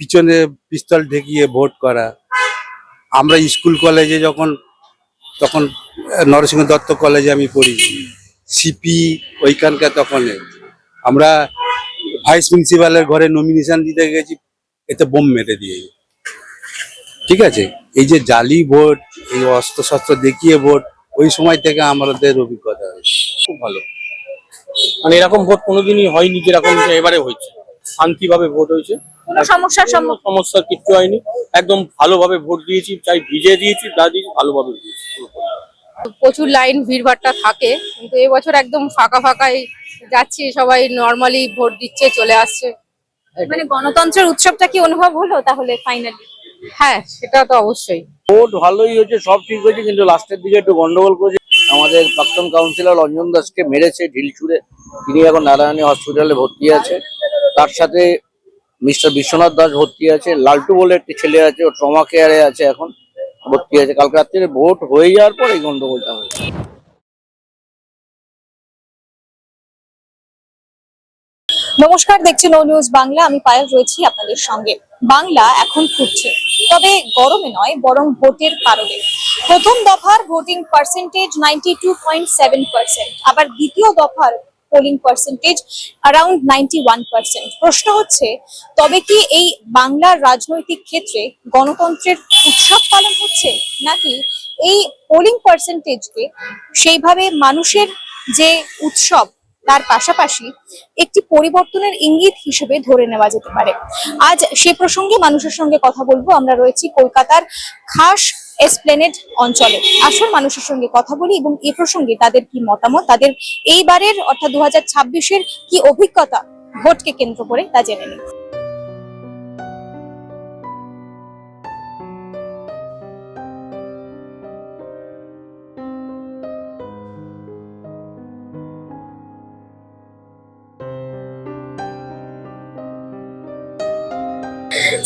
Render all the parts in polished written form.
পিছনে পিস্তল ঠেকিয়ে ভোট করা। আমরা স্কুল কলেজে তখন নরসিংহ দত্ত কলেজে আমি পড়েছি, সিপি ওইখানকার। তখন আমরা ভাইস প্রিন্সিপালের ঘরে নমিনেশন দিতে গেছি, এতে বোম মেরে দিয়ে। ঠিক আছে, এই যে জালি ভোট, এই অস্ত্র শস্ত্র দেখিয়ে ভোট, ওই সময় থেকে আমাদের অভিজ্ঞতা হয়েছে। খুব ভালো। মানে এরকম ভোট কোনোদিনই হয়নি যেরকম এবারে হয়েছে। শান্তিভাবে ভোট হয়েছে, কোনো সমস্যার কিচ্ছু হয়নি। একদম ভালোভাবে ভোট দিয়েছি, চাই ভিজে দিয়েছি যা দিয়েছি ভালোভাবে দিয়েছি। প্রচুর লাইন ভিড়ভাট্টা থাকে, কিন্তু এবছর একদম ফাঁকা ফাঁকাই যাচ্ছি, সবাই নর্মালি ভোট দিচ্ছে, চলে আসছে। মানে গণতন্ত্রের উৎসবটা কি অনুভব হলো তাহলে ফাইনালি? হ্যাঁ, সেটা তো অবশ্যই। ভোট ভালোই হয়েছে, সব ঠিক হয়েছে, কিন্তু লাস্টের দিকে একটু গন্ডগোল করেছে। আমাদের প্রাক্তন কাউন্সিলর অঞ্জন দাসকে মেরেছে ঢিল ছুঁড়ে, তিনি এখন নারায়ণী হসপিটালে ভর্তি আছে। তার সাথে মিস্টার বিশ্বনাথ দাস ভর্তি আছে, লালটু বলে একটি ছেলে আছে, ও ট্রমা কেয়ারে আছে, এখন ভর্তি আছে। কালকে রাত্রে ভোট হয়ে যাওয়ার পর এই গন্ডগোলটা হয়েছে। নমস্কার, দেখছেন ও নিউজ বাংলা। আমি পায়েল রয়েছি আপনাদের সঙ্গে। বাংলা এখন ফুটছে, তবে গরমে নয়, বরং ভোটের কারণে। প্রথম দফার ভোটিং পার্সেন্টেজ 92.7%, আবার দ্বিতীয় দফার পোলিং পার্সেন্টেজ অ্যারাউন্ড 91%। প্রশ্ন হচ্ছে, তবে কি এই বাংলার রাজনৈতিক ক্ষেত্রে গণতন্ত্রের উৎসব পালন হচ্ছে, নাকি এই পোলিং পার্সেন্টেজকে সেইভাবে মানুষের যে উৎসব তার পাশাপাশি একটি পরিবর্তনের ইঙ্গিত হিসেবে ধরে নেওয়া যেতে পারে? আজ সে প্রসঙ্গে মানুষের সঙ্গে কথা বলবো। আমরা রয়েছি কলকাতার খাস এসপ্লেনেড অঞ্চলে। আসল মানুষের সঙ্গে কথা বলি এবং এই প্রসঙ্গে তাদের কি মতামত, তাদের এইবারের অর্থাৎ 2026-এর কি অভিজ্ঞতা ভোটকে কেন্দ্র করে, তা জেনে নিই।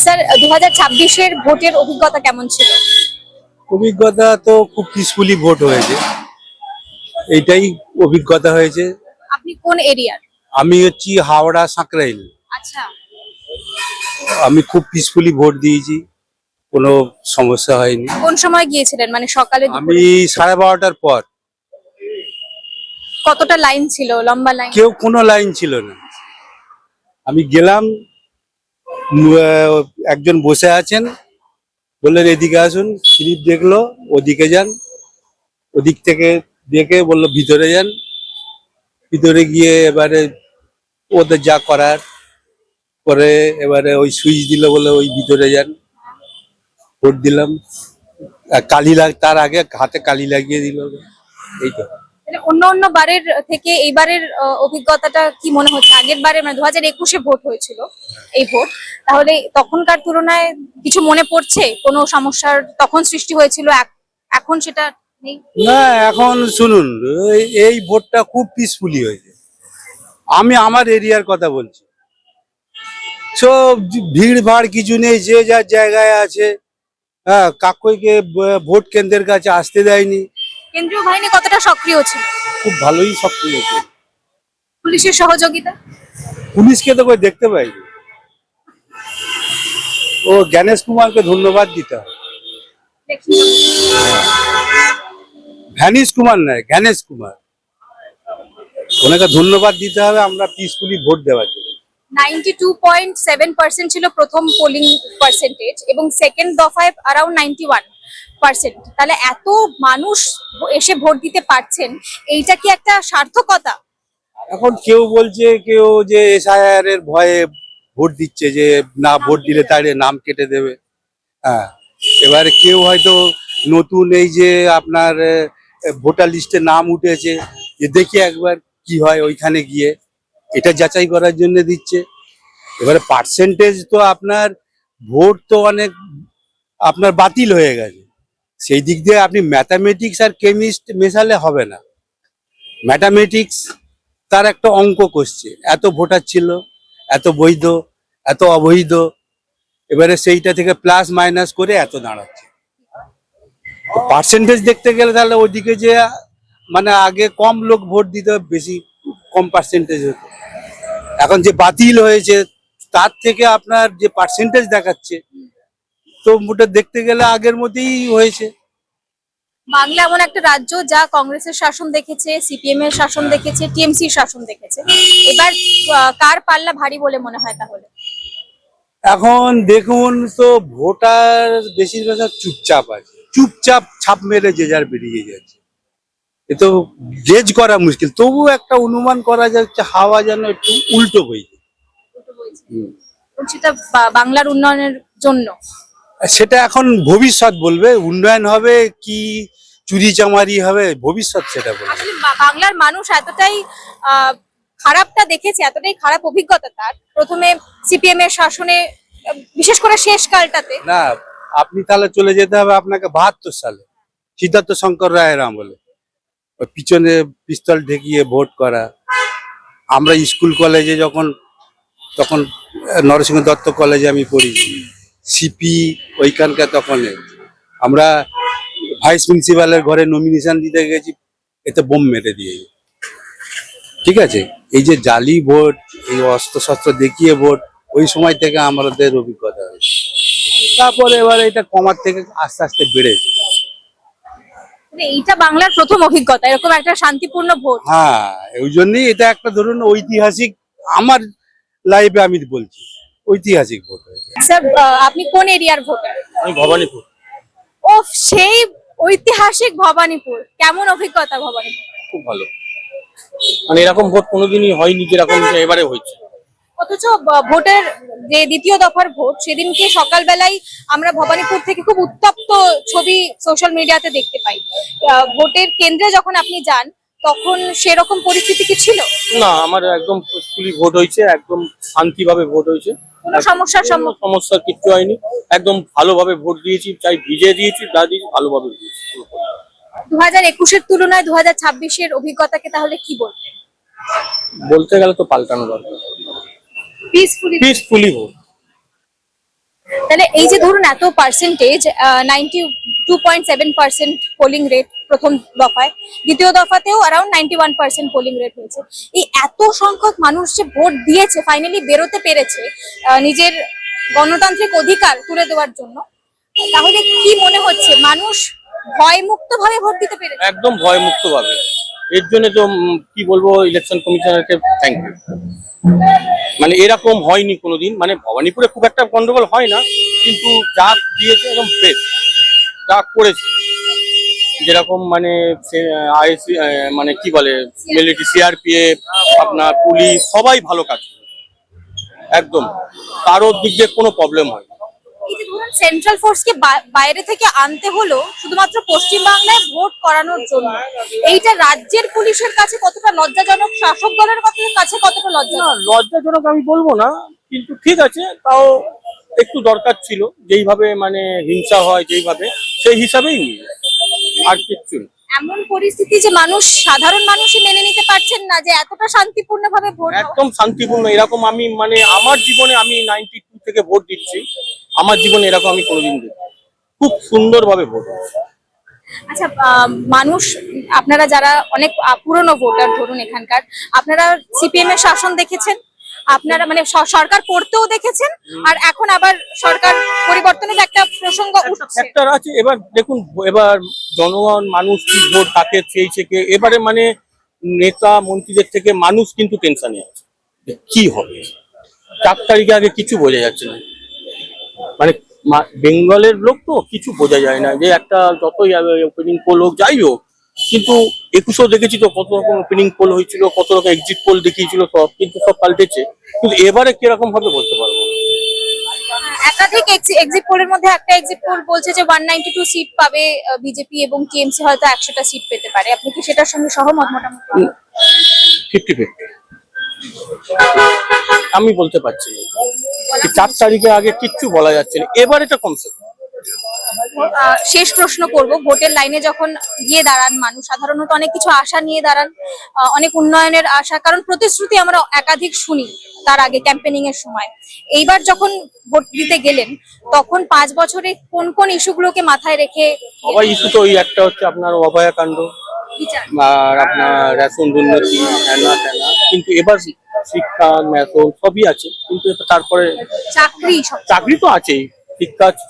স্যার, 2026-এর ভোটের অভিজ্ঞতা কেমন ছিল? অভিজ্ঞতা তো খুব পিসফুলি ভোট হয়েছে, এইটাই অভিজ্ঞতা হয়েছে। আপনি কোন এরিয়ার? আমি হচ্ছি হাওড়া সাঁকরাইল। আচ্ছা, আমি খুব পিসফুলি ভোট দিয়েছি, কোনো সমস্যা হয়নি। কোন সময় গিয়েছিলেন, মানে সকালে আমি 12:30টার পর। কতটা লাইন ছিল? লম্বা লাইন? কোনো লাইন ছিল না। আমি গেলাম, একজন বসে আছেন, বললেন এদিকে আসুন, স্লিপ দেখলো, ওদিকে যান। ওদিক থেকে দেখে বললো ভিতরে যান। ভিতরে গিয়ে এবারে ওদের যা করার করে, এবারে ওই সুইচ দিল, বলে ওই ভিতরে যান। ভোট দিলাম। তার আগে হাতে কালি লাগিয়ে দিল। এই তো। অন্য অন্য বারের থেকে এইবারের অভিজ্ঞতাটা কি মনে হচ্ছে? আগের বারে মানে 2021-এ ভোট হয়েছিল এই ভোট, তাহলে তখনকার তুলনায় কিছু মনে পড়ছে? কোনো সমস্যার তখন সৃষ্টি হয়েছিল, এখন সেটা নেই? না, এখন শুনুন, এই ভোটটা খুব পিসফুলি হয়েছে। আমি আমার এরিয়ার কথা বলছি, সব ভিড় ভাড় কিছু নেই, যে যার জায়গায় আছে। হ্যাঁ, কাকুইকে ভোট কেন্দ্রের কাছে আসতে দেয়নি। কেন্দ্রীয় বাহিনী কতটা সক্রিয় ছিল? খুব ভালোই সক্রিয় ছিল। পুলিশের সহযোগিতা? পুলিশকে তো কই দেখতে পাইনি। ও জ্ঞানেশ কুমারকে ধন্যবাদ দিতে হবে। ভ্যানিশ কুমার নয়, জ্ঞানেশ কুমার, ওনাকে ধন্যবাদ দিতে হবে আমরা পিসফুলি ভোট দেওয়ার জন্য। 92.7% ছিল প্রথম পোলিং পার্সেন্টেজ, এবং সেকেন্ড দফায় অ্যারাউন্ড 91%। তাহলে এত মানুষ এসে ভোট দিতে পারছেন, এইটা কি একটা সার্থকতা? এখন কেউ বলছে, কেউ যে এসআইআর এর ভয়ে ভোট দিচ্ছে, যে না ভোট দিলে তার নাম কেটে দেবে। হ্যাঁ, এবারে কেউ হয়তো নতুন এই যে আপনার ভোটার লিস্টে নাম উঠেছে, যে দেখি একবার কি হয় ওইখানে গিয়ে, এটা যাচাই করার জন্য দিচ্ছে। এবারে পার্সেন্টেজ তো আপনার ভোট তো অনেক আপনার বাতিল হয়ে গেছে, সেই দিক দিয়ে আপনি ম্যাথামেটিক্স আর কেমিস্ট মেশালে হবে না। ম্যাথামেটিক্স তার একটা অঙ্ক কষছে, এত ভোটার ছিল, এত বৈধ, এত অবৈধ, এবারে সেইটা থেকে প্লাস মাইনাস করে এত দাঁড়াচ্ছে। পার্সেন্টেজ দেখতে গেলে তাহলে ওইদিকে যে মানে আগে কম লোক ভোট দিতে, বেশি কম পার্সেন্টেজ হতো। এখন যে বাতিল হয়েছে তার থেকে আপনার যে পার্সেন্টেজ দেখাচ্ছে, তো মোটা দেখতে গেলে আগের মধ্যেই হয়েছে। বাংলা এমন একটা রাজ্য যা কংগ্রেসের শাসন দেখেছে, সিপিএম এর শাসন দেখেছে, টিএমসি শাসন দেখেছে। এবার কার পাল্লা ভারী বলে মনে হয় তাহলে? এখন দেখুন তো, ভোটার বেশিরভাগ চুপচাপ আছে, চুপচাপ ছাপ মেরে যে যার বেরিয়ে যাচ্ছে। এ তো গেজ করা মুশকিল, তবু একটা অনুমান করা যাচ্ছে হাওয়া যেন একটু উল্টো বইছে। সেটা বাংলার উন্নয়নের জন্য। সেটা এখন ভবিষ্যৎ বলবে, উন্নয়ন হবে কি চুরি চামারি হবে, ভবিষ্যৎ সেটা বলবে। আসলে বাংলার মানুষ এতটাই খারাপটা দেখেছে, এতটাই খারাপ অভিজ্ঞতা তার প্রথমে সিপিএম এর শাসনে, বিশেষ করে শেষ কালটাতে। না, আপনি তাহলে চলে যেতে হবে আপনাকে 72 সালে, সিদ্ধার্থ শঙ্কর রায়ের আমলে, ওই পিছনে পিস্তল ঠেকিয়ে ভোট করা। আমরা স্কুল কলেজে তখন নরসিংহ দত্ত কলেজে আমি পড়ি, সিপি ওইখানকার, তখন আমরা ভাইস প্রিন্সিপালের ঘরে নমিনেশন দিতে গেছি, এতে বোম মেরে দিয়ে। ঠিক আছে, এই যে জালি ভোট, এই অস্ত্র শস্ত্র দেখিয়ে ভোট, ওই সময় থেকে আমাদের অভিজ্ঞতা হয়েছে। তারপরে এবার এটা কমার থেকে আস্তে আস্তে বেড়েছে। মানে এইটা বাংলার প্রথম অভিজ্ঞতা এরকম একটা শান্তিপূর্ণ ভোট। হ্যাঁ, ওই জন্যই এটা একটা ধরুন ঐতিহাসিক, আমার লাইফে আমি বলছি ঐতিহাসিক ভোট হয়েছে। স্যার, আপনি কোন এরিয়ার ভোটার? আমি ভবানীপুর। ও, সেই ঐতিহাসিক ভবানীপুর, কেমন অভিজ্ঞতা ভবানীপুর? খুব ভালো, মানে এরকম ভোট কোনোদিনই হয়নি যেরকম এবারে হয়েছে। অথচ ভোটের যে দ্বিতীয় দফার ভোট, সেদিনকে সকালবেলায় আমরা ভবানীপুর থেকে খুব উত্তপ্ত ছবি সোশ্যাল মিডিয়াতে দেখতে পাই। ভোটের কেন্দ্রে যখন আপনি যান তখন সেরকম পরিস্থিতি কি ছিল? না, আমার একদম পিসফুলি ভোট হয়েছে, একদম শান্তিভাবে ভোট হয়েছে, কোনো সমস্যার সম্মুখীন? সমস্যার কিচ্ছু হয়নি, একদম ভালোভাবে ভোট দিয়েছি, চাই ভিজে দিয়েছি যা দিয়েছি ভালোভাবে দিয়েছি। 2021-এর তুলনায় 2026-এর অভিজ্ঞতাকে তাহলে কি বলবেন? বলতে গেলে তো পাল্টানো দরকার, পিসফুলি ভোট। তাহলে এই যে ধরুন এত পার্সেন্টেজ, 92.7% পোলিং রেট প্রথম দফায়, দ্বিতীয় দফাতেও অ্যারাউন্ড 91% পোলিং রেট হয়েছে। এই এত সংখ্যক মানুষ যে ভোট দিয়েছে, ফাইনালি বেরোতে পেরেছে নিজের গণতান্ত্রিক অধিকার তুলে দেওয়ার জন্য, তাহলে কি মনে হচ্ছে মানুষ ভয়মুক্ত ভাবে ভোট দিতে পেরেছে? একদম ভয়মুক্ত ভাবে। এর জন্য তো কি বলবো, ইলেকশন কমিশনারকে থ্যাংক ইউ। মানে এরকম হয়নি কোনোদিন, মানে ভবানীপুরে খুব একটা গন্ডগোল হয় না, কিন্তু যা দিয়েছে একদম বেস্ট, যা করেছে, যেরকম মানে আইসি, মানে কি বলে, মিলিটারি, সিআরপিএফ, আপনার পুলিশ, সবাই ভালো কাজ করে, একদম কারোর দিক দিয়ে কোনো প্রবলেম হয় না। এই যে ধরুন সেন্ট্রাল ফোর্সকে বাইরে থেকে আনতে হলো শুধুমাত্র পশ্চিমবাংলায় ভোট করানোর জন্য, এইটা রাজ্যের পুলিশের কাছে কতটা লজ্জাজনক, শাসক দলের কাছে কতটা না, লজ্জাজনক? লজ্জাজনক আমি বলবো না, কিন্তু ঠিক আছে, তাও একটু দরকার ছিল, যেইভাবে মানে হিংসা হয় যেইভাবে, সেই হিসাবেই নিয়ে, আর কিচ্ছু না। এমন পরিস্থিতি যে সাধারণ মানুষই মেনে নিতে পারছেন না যে এতটা শান্তিপূর্ণ ভাবে ভোট হওয়া। একদম শান্তিপূর্ণ, এরকম আমি মানে আমার জীবনে, আমি 92 থেকে ভোট দিচ্ছি, আমার জীবনে এরকম আমি কোনোদিন দেখি, খুব সুন্দরভাবে ভোট হচ্ছে। আচ্ছা, মানুষ, আপনারা যারা অনেক পুরনো ভোটার ধরুন এখানকার, আপনারা সিপিএম এর শাসন দেখেছেন, আপনারা মানে সরকার করতেও দেখেছেন, আর এখন আবার সরকার পরিবর্তনের একটা প্রসঙ্গ উঠছে। ফ্যাক্টর আছে। এবার দেখুন, এবার জনগণ, মানুষ কি ভোট কাকে চেয়েছে কে, এবারে মানে নেতা মন্ত্রীদের থেকে মানুষ কিন্তু টেনশনে আছে যে কি হবে। 4 তারিখে আগে কিছু বোঝা যাচ্ছে না, মানে বেঙ্গলের লোক তো কিছু বোঝা যায় না, যে একটা যতই ওপেনিং পোল হোক যাই হোক, কিন্তু 21-এও দেখেছি তো কত রকম ওপেনিং পোল হয়েছিল, কত রকম এক্সিট পোল দেখিয়েছিল, সব কিন্তু সব পাল্টেছে, কিন্তু এবারে কিরকম হবে বলতে পারবো না। একাধিক এক্সিট পোলের মধ্যে একটা এক্সিট পোল বলছে যে 192 সিট পাবে বিজেপি, এবং টিএমসি হয়তো 100টা সিট পেতে পারে। আপনি কি সেটার সঙ্গে সহমত? মোটামুটি 50-50 আমি বলতে পারছি না, 4 তারিখে আগে কিচ্ছু বলা যাচ্ছে না, এবার এটা কমছে। শেষ প্রশ্ন করব, ভোটের লাইনে যখন গিয়ে দাঁড়ান মানুষ, সাধারণত অনেক কিছু আশা নিয়ে দাঁড়ান, অনেক উন্নয়নের আশা, কারণ প্রতিশ্রুতি আমরা একাধিক শুনি তার আগে ক্যাম্পেনিং এর সময়। এইবার যখন ভোট দিতে গেলেন তখন 5 বছরে কোন কোন ইস্যুগুলোকে মাথায় রেখে? সবাই ইস্যু তো ওই একটা হচ্ছে আপনার অভয়াকাণ্ড, আর আপনার রেশন দুর্নীতি, হ্যানা কিন্তু এবার শিক্ষা মেশন সবই আছে, কিন্তু তারপরে চাকরি সব চাকরি তো আছেই।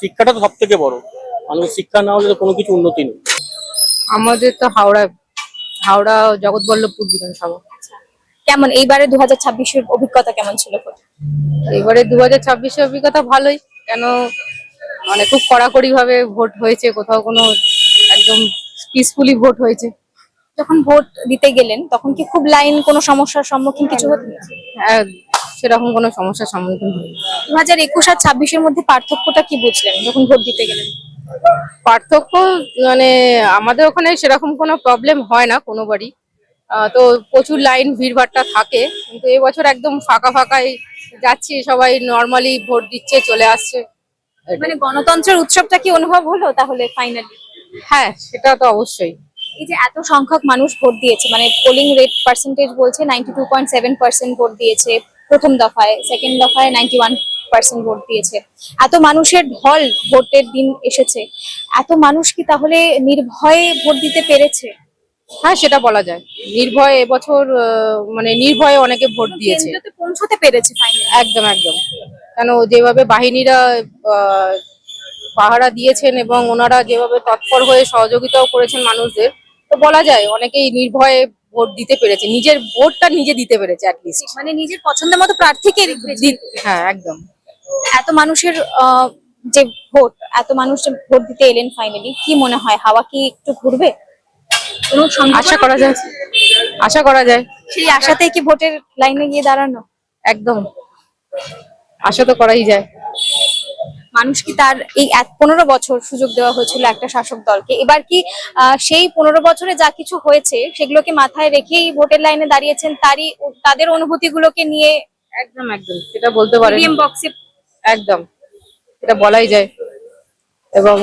শিক্ষাটা তো সব থেকে বড়। মানুষ শিক্ষা না হলে তো কোনো কিছু উন্নতি নেই। আমাদের তো হাওড়া জগৎবল্লভপুর বিধানসভা। কেমন এইবারে 2026-এর অভিজ্ঞতা কেমন ছিল ভোট? এবারে 2026-এর অভিজ্ঞতা ভালোই, কেন মানে খুব কড়াকড়ি ভাবে ভোট হয়েছে, কোথাও কোনো একদম পিসফুলি ভোট হয়েছে। যখন ভোট দিতে গেলেন তখন কি খুব লাইন, কোনো সমস্যার সম্মুখীন কিছু হতে? হ্যাঁ, সেরকম কোনো সমস্যার সম্মুখীন হয়নি। 2021 আর 26-এর মধ্যে পার্থক্যটা কি বুঝলেন যখন ভোট দিতে গেলেন? পার্থক্য মানে আমাদের ওখানে সেরকম কোনো প্রবলেম হয় না কোনোবারই। তো প্রচুর লাইন ভিড়ভাট্টা থাকে, কিন্তু এবছর একদম ফাঁকা ফাঁকাই যাচ্ছি, সবাই নর্মালি ভোট দিচ্ছে চলে আসছে। মানে গণতন্ত্রের উৎসবটা কি অনুভব হলো তাহলে ফাইনালি? হ্যাঁ, সেটা তো অবশ্যই। এই যে এত সংখ্যক মানুষ ভোট দিয়েছে, মানে পোলিং রেট পার্সেন্টেজ বলছে 92.7% ভোট দিয়েছে প্রথম দফায়, সেকেন্ড দফায় 91% ভোট দিয়েছে। এত মানুষের ঢল ভোটের দিন এসেছে, এত মানুষ কি তাহলে নির্ভয়ে ভোট দিতে পেরেছে? হ্যাঁ, সেটা বলা যায়। নির্ভয়ে এবছর মানে নির্ভয়ে অনেকে ভোট দিয়েছে। কেন্দ্রতে পৌঁছতে পেরেছে ফাইনালি। একদম একদম। কেন যেভাবে বাহিনীরা আহ, পাহারা দিয়েছেন এবং ওনারা যেভাবে তৎপর হয়ে সহযোগিতাও করেছেন মানুষদের, তো বলা যায় অনেকেই নির্ভয়ে ভোট দিতে পেরেছে, নিজের ভোটটা নিজে দিতে পেরেছে অ্যাটলিস্ট। মানে নিজের পছন্দের মতো প্রার্থীকে হ্যাঁ, একদম। এত মানুষের যে ভোট, এত মানুষ যে ভোট দিতে এলেন ফাইনালি, কি মনে হয় হাওয়া কি একটু ঘুরবে? কোনো আশা করা যায়, আশা করা যায়। সেই আশাতেই কি ভোটের লাইনে গিয়ে দাঁড়ানো? একদম, আশা তো করাই যায়। মানুষ কি তার এই 15 বছর সুযোগ দেওয়া হয়েছিল একটা শাসক দলকে, এবার কি সেই 15 বছরে যা কিছু হয়েছে সেগুলোকে মাথায় রেখেই ভোটের লাইনে দাঁড়িয়েছেন, তাদের অনুভূতিগুলোকে নিয়ে একদম একদম, সেটা বলতে পারেন। ইভিএম বক্সে একদম, এটা বলাই যায়। এবং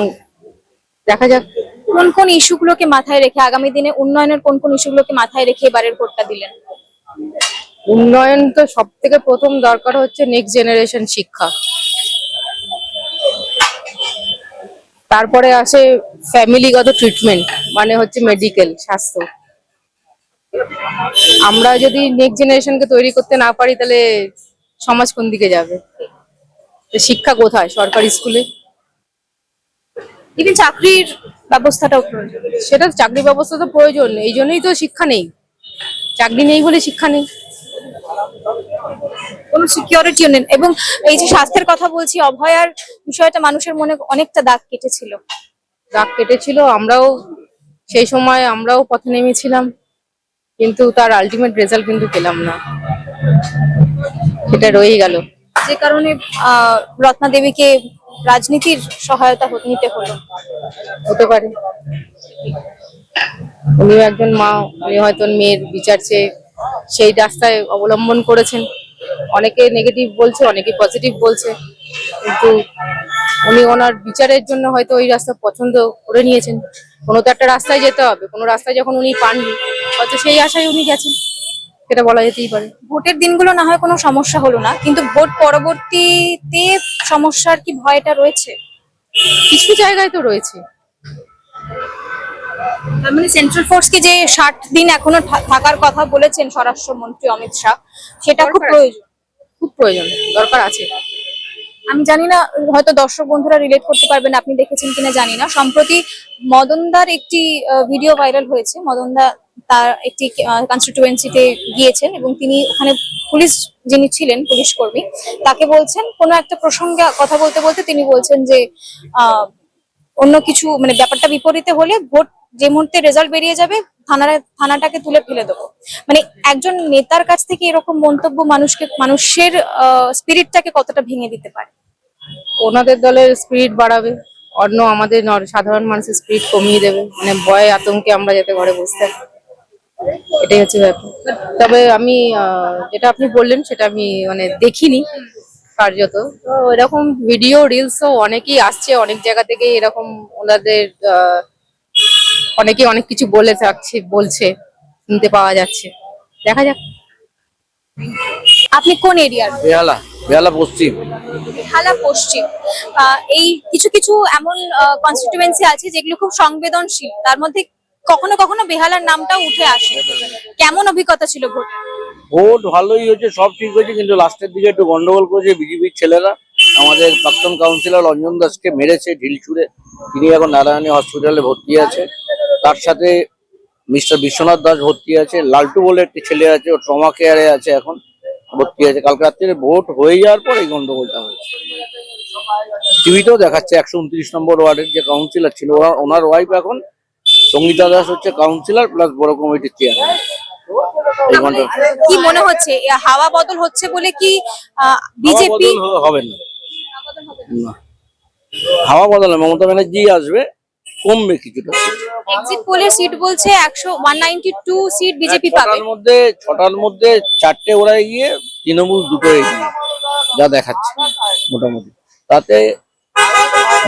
দেখা যাক কোন কোন ইস্যুগুলোকে মাথায় রেখে, আগামী দিনে উন্নয়নের কোন কোন ইস্যুগুলোকে মাথায় রেখে এবারের ভোটটা দিলেন? উন্নয়ন তো সব থেকে প্রথম দরকার হচ্ছে নেক্সট জেনারেশন শিক্ষা, তারপরে আসে ফ্যামিলিগত ট্রিটমেন্ট, মানে হচ্ছে মেডিকেল স্বাস্থ্য। আমরা যদি নেক্সট জেনারেশনকে তৈরি করতে না পারি তাহলে সমাজ কোন দিকে যাবে? তো শিক্ষা কোথায়? সরকারি স্কুলে। ইভেন চাকরির ব্যবস্থাটাও প্রয়োজন। সেটা চাকরি ব্যবস্থা তো প্রয়োজন, এই জন্যই তো শিক্ষা নেই। চাকরি নেই বলে শিক্ষা নেই। কোনো সিকিউরিটিও নেই। এবং এই যে স্বাস্থ্যের কথা বলছি, অভয়ার বিষয়টা মানুষের মনে অনেকটা দাগ কেটেছিল। দাগ কেটেছিল, আমরাও সেই সময় আমরাও পথে নেমেছিলাম, কিন্তু তার আলটিমেট রেজাল্ট কিন্তু পেলাম না, সেটা রয়েই গেল। যে কারণে রত্না দেবীকে রাজনীতির সহায়তা নিতে হলো। হতে পারে উনিও একজন মা, উনি হয়তো মেয়ের বিচার চেয়ে সেই রাস্তায় অবলম্বন করেছেন। অনেকে নেগেটিভ বলছে, অনেকে পজিটিভ বলছে, কিন্তু উনি ওনার বিচারের জন্য হয়তো ওই রাস্তা পছন্দ করে নিয়েছেন। কোনো তো একটা রাস্তায় যেতে হবে, কোনো রাস্তায় যখন উনি পাননি, হয়তো সেই আশায় উনি গেছেন, সেটা বলা যেতেই পারে। ভোটের দিনগুলো না হয় কোনো সমস্যা হলো না, কিন্তু ভোট পরবর্তীতে সমস্যার কি ভয়টা রয়েছে? কিছু জায়গায় তো রয়েছে। তার মানে সেন্ট্রাল ফোর্সকে যে 60 দিন এখনো থাকার কথা বলেছেন স্বরাষ্ট্রমন্ত্রী অমিত শাহ, সেটা খুব দরকার আছে। প্রয়োজন। খুব প্রয়োজন, দরকার আছে। আমি জানি না, হয়তো দর্শক বন্ধুরা রিলেট করতে পারবেন, আপনি দেখেছেন কিনা জানি না, সম্প্রতি মদনদার একটি ভিডিও ভাইরাল হয়েছে। মদনদা তার একটি কনস্টিটিউয়েন্সিতে গিয়েছেন এবং তিনি ওখানে পুলিশ যিনি ছিলেন, পুলিশ কর্মী, তাকে বলছেন কোনো একটা প্রসঙ্গে কথা বলতে বলতে তিনি বলছেন যে অন্য কিছু, মানে ব্যাপারটা বিপরীতে হলে ভোট যে মুহূর্তে রেজাল্ট বেরিয়ে যাবে থানাটাকে তুলে ফেলে দেবো। মানে একজন নেতার কাছ থেকে এরকম মন্তব্য মানুষের স্পিরিটটাকে কতটা ভেঙে দিতে পারে? ওনাদের দলের স্পিরিট বাড়াবে, অন্য আমাদের সাধারণ মানুষের স্পিরিট কমিয়ে দেবে, মানে ভয়ে আতঙ্কে আমরা যাতে ঘরে বসে থাকি, এটাই হচ্ছে ব্যাপার। তবে আমি যেটা আপনি বললেন সেটা আমি মানে দেখিনি কার্যত, তো এরকম ভিডিও রিলসও অনেকেই আসছে অনেক জায়গা থেকে, এরকম ওনাদের অনেকেই অনেক কিছু বলছে, শুনতে পাওয়া যাচ্ছে। দেখা যাক। আপনি কোন এরিয়ার? বেহালা, বেহালা পশ্চিম। বেহালা পশ্চিম। এই কিছু কিছু এমন কনস্টিটিউয়েন্সি আছে যেগুলো খুব সংবেদনশীল, তার মধ্যে কখনো কখনো বেহালার নামটাও উঠে আসে। কেমন অভিজ্ঞতা ছিল ভোট? ভোট ভালোই হয়েছে, সব ঠিক হয়েছে, কিন্তু লাস্টের দিকে একটু গন্ডগোল করেছে বিজেপির ছেলেরা। আমাদের প্রাক্তন কাউন্সিলর রঞ্জন দাসকে মেরেছে ঢিল ছুঁড়ে, তিনি এখন নারায়ণী হসপিটালে ভর্তি আছে। তার সাথে মিস্টার বিশ্বনাথ দাস ভর্তি আছে, লালটু বলে একটি ছেলে আছে, ও ট্রমা কেয়ারে আছে, এখন ভর্তি আছে। কালকে রাত্রে ভোট হয়ে যাওয়ার পর এই গন্ডগোলটা হয়েছে। টিভিতেও দেখাচ্ছে 129 নম্বর ওয়ার্ডের যে কাউন্সিলর ছিল, ওনার ওয়াইফ এখন সঙ্গীতা দাস হচ্ছে কাউন্সিলর প্লাস বড় কমিটির চেয়ারম্যান। এই ঘন্টা কি মনে হচ্ছে হাওয়া বদল হচ্ছে বলে কি বিজেপি হাওয়া বদল হবে না, না হাওয়া বদল না, মমতা ব্যানার্জি আসবে, কমবে কিছুটা। এক্সিট পোলের সিট বলছে 192 সিট বিজেপি পাবে। ছটার মধ্যে 4টে ওরা এগিয়ে, তৃণমূল 2টো এগিয়ে, যা দেখাচ্ছে মোটামুটি। তাতে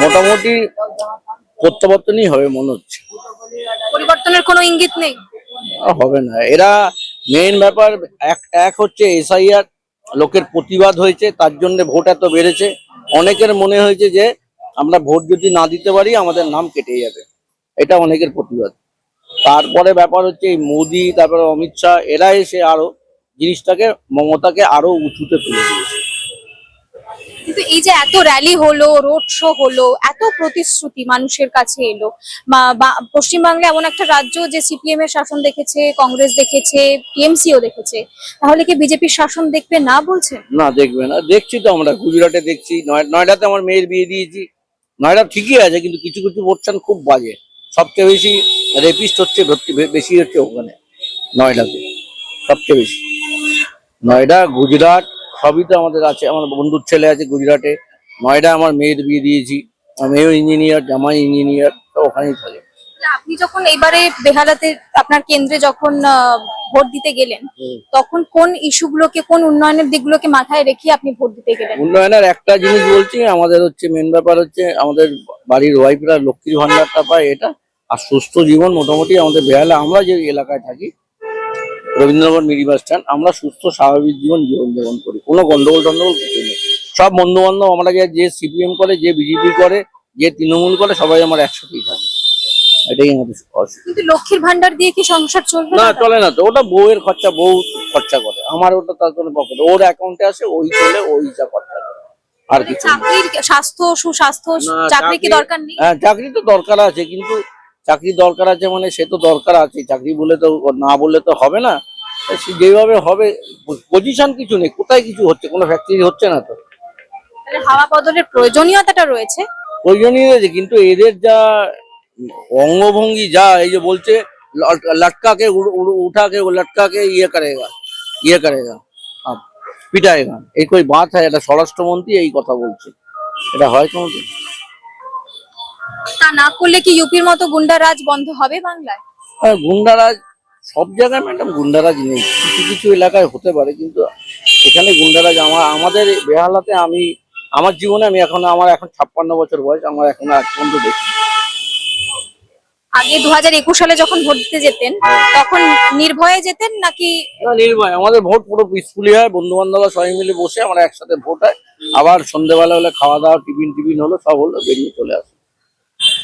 মোটামুটি প্রত্যাবর্তনই হবে মনে হচ্ছে, পরিবর্তনের কোনো ইঙ্গিত নেই। হবে না। এরা মেইন ব্যাপার এক হচ্ছে এসআইআর, লোকের প্রতিবাদ হয়েছে, তার জন্য ভোট এত বেড়েছে। অনেকের মনে হয়েছে যে আমরা ভোট যদি না দিতে পারি আমাদের নাম কেটে যাবে, এটা অনেকের প্রতিবাদ। তারপরে ব্যাপার হচ্ছে এই মোদি, তারপরে অমিত শাহ, এরা এসে আরো জিনিসটাকে, মমতাকে আরো উঁচুতে তুলে দিয়েছে। কিন্তু এই যে এত র্যালি হলো, রোড শো হলো, এত প্রতিশ্রুতি মানুষের কাছে এলো, পশ্চিমবাংলা এমন একটা রাজ্য যে সিপিএম এর শাসন দেখেছে, কংগ্রেস দেখেছে, টিএমসিও দেখেছে, তাহলে কি বিজেপির শাসন দেখবে না বলছেন? না, দেখবে না, দেখছি তো আমরা গুজরাটে দেখছি, নয়ডাতে আমার মেয়ের বিয়ে দিয়েছি। নয়ডা ঠিকই আছে, কিন্তু কিছু কিছু প্রতিষ্ঠান খুব বাজে। সবচেয়ে বেশি রেপিস্ট হচ্ছে, বেশি হচ্ছে ওখানে নয়ডাতে, সবচেয়ে বেশি। নয়ডা, গুজরাট সবই তো আমাদের আছে। আমার বন্ধুর ছেলে আছে গুজরাটে, নয়ডা আমার মেয়ের বিয়ে দিয়েছি। আমার মেয়েও ইঞ্জিনিয়ার, জামাই ইঞ্জিনিয়ার, তো ওখানেই থাকে। আপনি যখন এবারে বেহালাতে আপনার কেন্দ্রে যখন ভোট দিতে গেলেন, তখন কোন ইস্যুগুলোকে, কোন উন্নয়নের দিকগুলোকে মাথায় রেখে আপনি ভোট দিতে গেলেন? উন্নয়নের একটা জিনিস বলছি, আমাদের হচ্ছে মেন ব্যাপার হচ্ছে আমাদের বাড়ির ওয়াইফরা লক্ষ্মীর ভান্ডারটা পায়, এটা। আর সুস্থ জীবন মোটামুটি আমাদের বেহালা, আমরা যে এলাকায় থাকি রবীন্দ্রনগর মিরি বাস স্ট্যান্ড, আমরা সুস্থ স্বাভাবিক জীবনযাপন করি, কোনো গন্ডগোল টন্ডগোল কিছু নেই। সব বন্ধু বান্ধব আমরা, যে সিপিএম করে, যে বিজেপি করে, যে তৃণমূল করে, সবাই আমার একসাথেই থাকি, এটাই আমাদের অসুবিধা। কিন্তু লক্ষ্মীর ভান্ডার দিয়ে কি সংসার চলবে? না, চলে না তো, ওটা বউয়ের খরচা, বউ খরচা করে, আমার ওটা তার কোনো পকেট, ওর অ্যাকাউন্টে আসে, ওই চলে, ওই যা খরচা করে, আর কিছু না। চাকরির স্বাস্থ্য, সুস্বাস্থ্য, না, চাকরি কি দরকার নেই? হ্যাঁ, চাকরি তো দরকার আছে, কিন্তু চাকরি দরকার আছে মানে সে তো দরকার আছে, চাকরি বলে তো, না বললে তো হবে না। সে যেভাবে হবে, পজিশন কিছু নেই, কোথায় কিছু হচ্ছে, কোনো ফ্যাক্টরি হচ্ছে না তো। তাহলে হাওয়া বদলের প্রয়োজনীয়তাটা রয়েছে। প্রয়োজনীয় আছে, কিন্তু এদের যা অঙ্গভঙ্গি, যা এই যে বলছে লটকাকে উঠাকে, লটকাকে ইয়ে করেগা আপ পিটাएगा, এই কই বাত হয়, এটা স্বরাষ্ট্রমন্ত্রী এই কথা বলছে, এটা হয় কোনোদিন? তা না করলে কি ইউপির মতো গুন্ডারাজ বন্ধ হবে বাংলায়? গুন্ডারাজ সব জায়গায় ম্যাডাম গুন্ডারাজ নেই, কিছু কিছু এলাকায় হতে পারে, কিন্তু এখানে গুন্ডারাজ আমাদের বেহালাতে, আমার জীবনে আমার এখন 56 বছর বয়স, আমার এখন আজ পর্যন্ত দেখি। আগে 2021 সালে যখন ভোট দিতে যেতেন, তখন নির্ভয়ে যেতেন নাকি? না, নির্ভয়, আমাদের ভোট পুরো পিসফুলি হয়, বন্ধু বান্ধবরা সবাই মিলে বসে আমরা একসাথে ভোট হয়, আবার সন্ধ্যেবেলা হলে খাওয়া দাওয়া, টিফিন হলো, সব হলো, বেরিয়ে চলে আসে।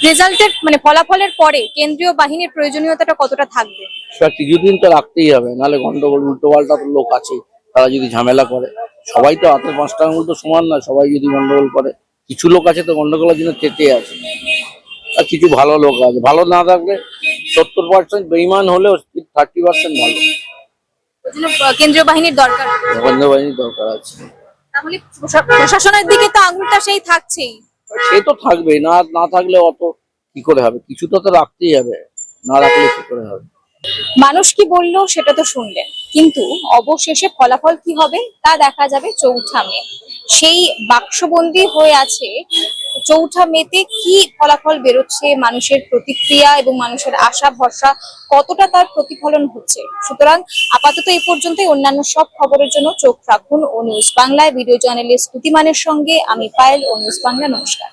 রেজাল্টের ফলাফলের পরে কেন্দ্রীয় বাহিনীর প্রয়োজনীয়তাটা কতটা থাকবে? সেটা কিছুদিন তো রাখতেই হবে, নাহলে গন্ডগোল, উল্টো পাল্টা তো লোক আছে, তারা যদি ঝামেলা করে, সবাই তো হাতে 5টা আঙুল তো সমান না, সবাই যদি গন্ডগোল করে, কিছু লোক আছে তো গন্ডগোলের জন্য তেতে আছে, আর কিছু ভালো লোক আছে। ভালো না থাকলে 70% বেঈমান হলেও 30% ভালো। ওই জন্য কেন্দ্রীয় বাহিনীর দরকার। বন্দ্যোবাহিনীর দরকার আছে। তাহলে প্রশাসনের দিকে তো আঙুলটা সেই থাকছেই। সে তো থাকবেই, না থাকলে অত কি করে হবে, কিছু তো রাখতেই হবে, না রাখলে কি করে হবে। মানুষ কি বললো সেটা তো শুনলেন, কিন্তু অবশেষে ফলাফল কি হবে তা দেখা যাবে 4 মে। সেই বাক্সবন্দী হয়ে আছে 4 মেতে কি ফলাফল বেরোচ্ছে, মানুষের প্রতিক্রিয়া এবং মানুষের আশা ভরসা কতটা তার প্রতিফলন হচ্ছে। সুতরাং আপাতত এই পর্যন্তই। অন্যান্য সব খবরের জন্য চোখ রাখুন ও নিউজ বাংলায়। ভিডিও জার্নালিস্ট স্তুতিমানের সঙ্গে আমি পায়েল, ও নিউজ বাংলা। নমস্কার।